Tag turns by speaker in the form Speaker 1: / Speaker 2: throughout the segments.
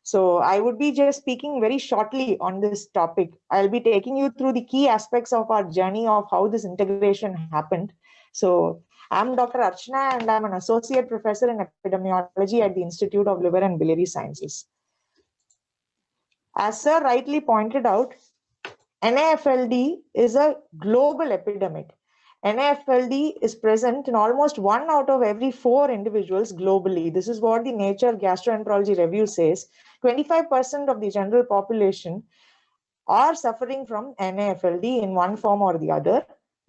Speaker 1: So I would be just speaking very shortly on this topic. I'll be taking you through the key aspects of our journey of how this integration happened. So I'm Dr. Archana and I'm an associate professor in epidemiology at the Institute of Liver and Biliary Sciences. As Sir rightly pointed out, NAFLD is a global epidemic. NAFLD is present in almost 1 out of every 4 individuals globally. This is what the Nature Gastroenterology Review says. 25% of the general population are suffering from NAFLD in one form or the other.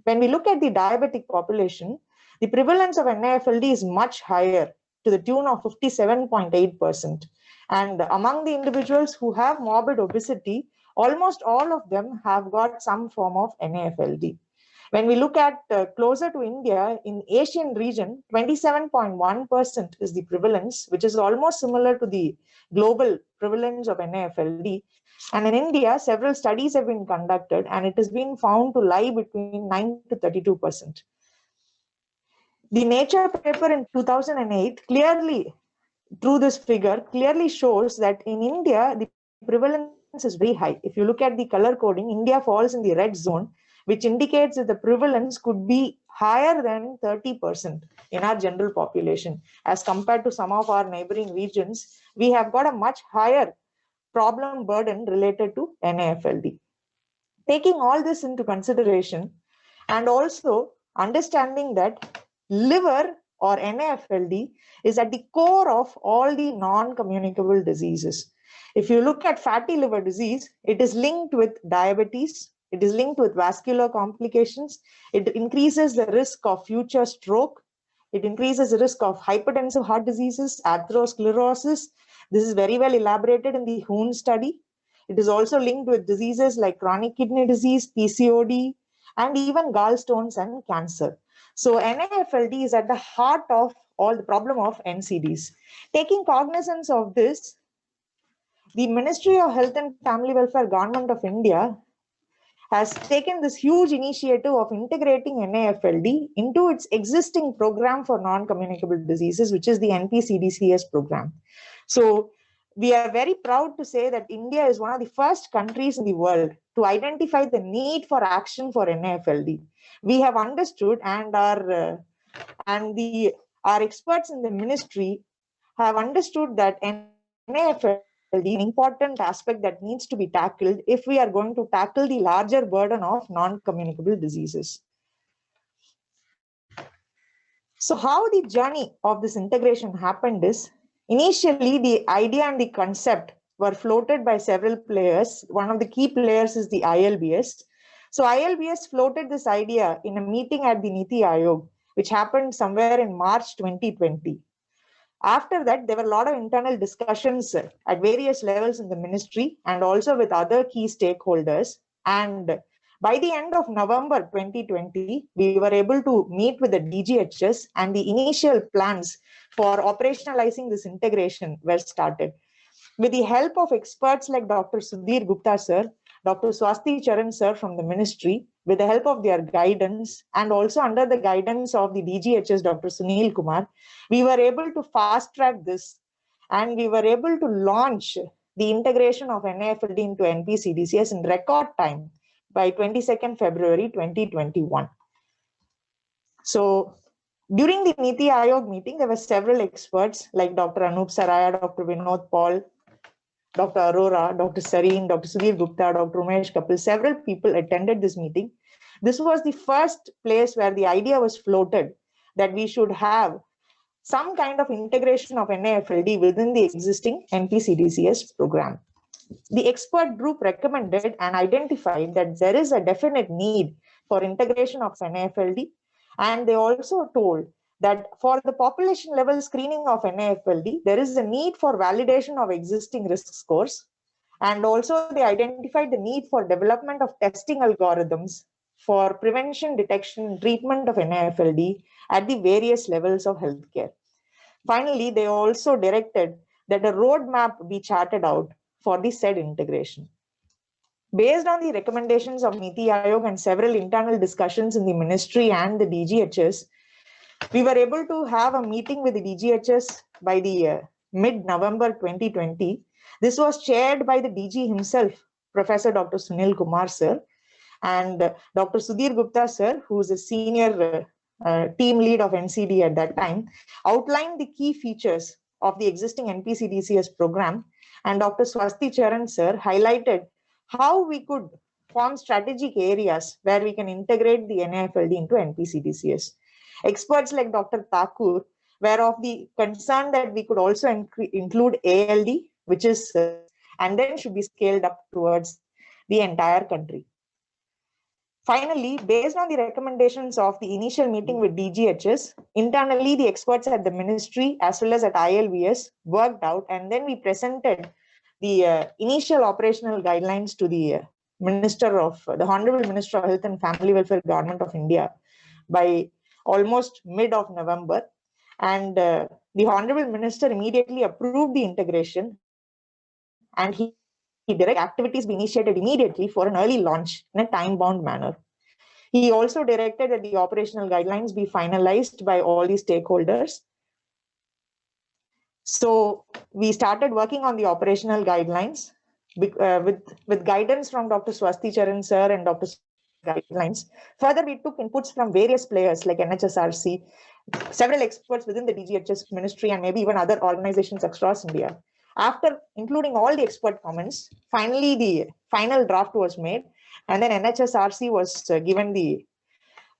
Speaker 1: When we look at the diabetic population, the prevalence of NAFLD is much higher, to the tune of 57.8%. And among the individuals who have morbid obesity, almost all of them have got some form of NAFLD. When we look at closer to India, in Asian region, 27.1% is the prevalence, which is almost similar to the global prevalence of NAFLD. And in India, several studies have been conducted, and it has been found to lie between 9 to 32%. The Nature paper in 2008 clearly, through this figure, clearly shows that in India, the prevalence is very high. If you look at the color coding, India falls in the red zone, which indicates that the prevalence could be higher than 30% in our general population. As compared to some of our neighboring regions, we have got a much higher problem burden related to NAFLD. Taking all this into consideration and also understanding that liver or NAFLD is at the core of all the non-communicable diseases. If you look at fatty liver disease, it is linked with diabetes, it is linked with vascular complications, it increases the risk of future stroke, it increases the risk of hypertensive heart diseases, atherosclerosis. This is very well elaborated in the Hoon study. It is also linked with diseases like chronic kidney disease, PCOD, and even gallstones and cancer. So NAFLD is at the heart of all the problem of NCDs. Taking cognizance of this, the Ministry of Health and Family Welfare, Government of India, has taken this huge initiative of integrating NAFLD into its existing program for non-communicable diseases, which is the NPCDCS program. So we are very proud to say that India is one of the first countries in the world to identify the need for action for NAFLD. We have understood, and our experts in the ministry have understood that NAFLD is an important aspect that needs to be tackled if we are going to tackle the larger burden of non-communicable diseases. So how the journey of this integration happened is, initially the idea and the concept were floated by several players. One of the key players is the ILBS. So ILBS floated this idea in a meeting at the Niti Aayog, which happened somewhere in March 2020. After that, there were a lot of internal discussions at various levels in the ministry and also with other key stakeholders. And by the end of November 2020, we were able to meet with the DGHS, and the initial plans for operationalizing this integration were started. With the help of experts like Dr. Sudhir Gupta sir, Dr. Swasti Charan sir from the ministry, with the help of their guidance and also under the guidance of the DGHS, Dr. Sunil Kumar, we were able to fast track this, and we were able to launch the integration of NAFLD into NPCDCS in record time by 22nd February 2021. So during the Niti Aayog meeting, there were several experts like Dr. Anup Saraya, Dr. Vinod Paul, Dr. Arora, Dr. Sareen, Dr. Sudhir Gupta, Dr. Umesh Kapil. Several people attended this meeting. This was the first place where the idea was floated that we should have some kind of integration of NAFLD within the existing NPCDCS program. The expert group recommended and identified that there is a definite need for integration of NAFLD, and they also told that for the population level screening of NAFLD, there is a need for validation of existing risk scores, and also they identified the need for development of testing algorithms for prevention, detection, and treatment of NAFLD at the various levels of healthcare. Finally, they also directed that a roadmap be charted out for the said integration. Based on the recommendations of Niti Aayog and several internal discussions in the ministry and the DGHS, we were able to have a meeting with the DGHS by the mid-November 2020, This was chaired by the DG himself, Professor Dr. Sunil Kumar sir, and Dr. Sudhir Gupta sir, who is a senior team lead of NCD at that time, outlined the key features of the existing NPCDCS program, and Dr. Swasti Charan sir highlighted how we could form strategic areas where we can integrate the NIFLD into NPCDCS. Experts like Dr. Thakur were of the concern that we could also include ALD, which is and then should be scaled up towards the entire country. Finally, based on the recommendations of the initial meeting with DGHS, internally the experts at the ministry as well as at ILVS worked out, and then we presented the initial operational guidelines to the Honorable Minister of Health and Family Welfare Government of India by almost mid of November. And the Honorable Minister immediately approved the integration, and he directed activities be initiated immediately for an early launch in a time-bound manner. He also directed that the operational guidelines be finalized by all the stakeholders. So we started working on the operational guidelines with guidance from Dr. Swasti Charan sir and Dr. guidelines. Further, we took inputs from various players like NHSRC, several experts within the DGHS ministry, and maybe even other organizations across India. After including all the expert comments, finally the final draft was made, and then NHSRC was given the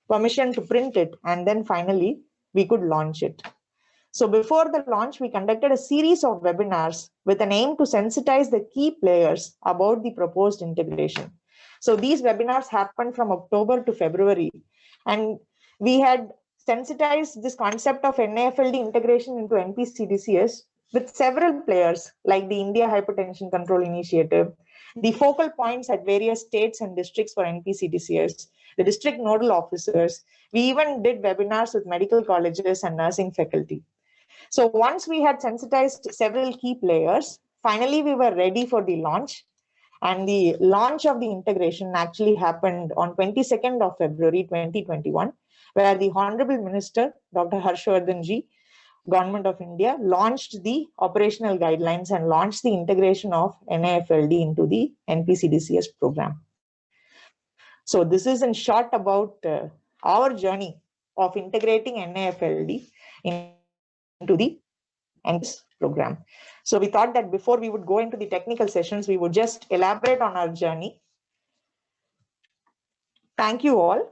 Speaker 1: permission to print it, and then finally we could launch it. So before the launch, we conducted a series of webinars with an aim to sensitize the key players about the proposed integration. So these webinars happened from October to February, and we had sensitized this concept of NIFLD integration into NPCDCS with several players like the India Hypertension Control Initiative, the focal points at various states and districts for NPCDCS, the district nodal officers. We even did webinars with medical colleges and nursing faculty. So once we had sensitized several key players, finally we were ready for the launch. And the launch of the integration actually happened on 22nd of February 2021, where the Honorable Minister, Dr. Harshvardhan Ji, Government of India, launched the operational guidelines and launched the integration of NIFLD into the NPCDCS program. So this is in short about our journey of integrating NIFLD into the NPCDCS program. So we thought that before we would go into the technical sessions, we would just elaborate on our journey. Thank you all.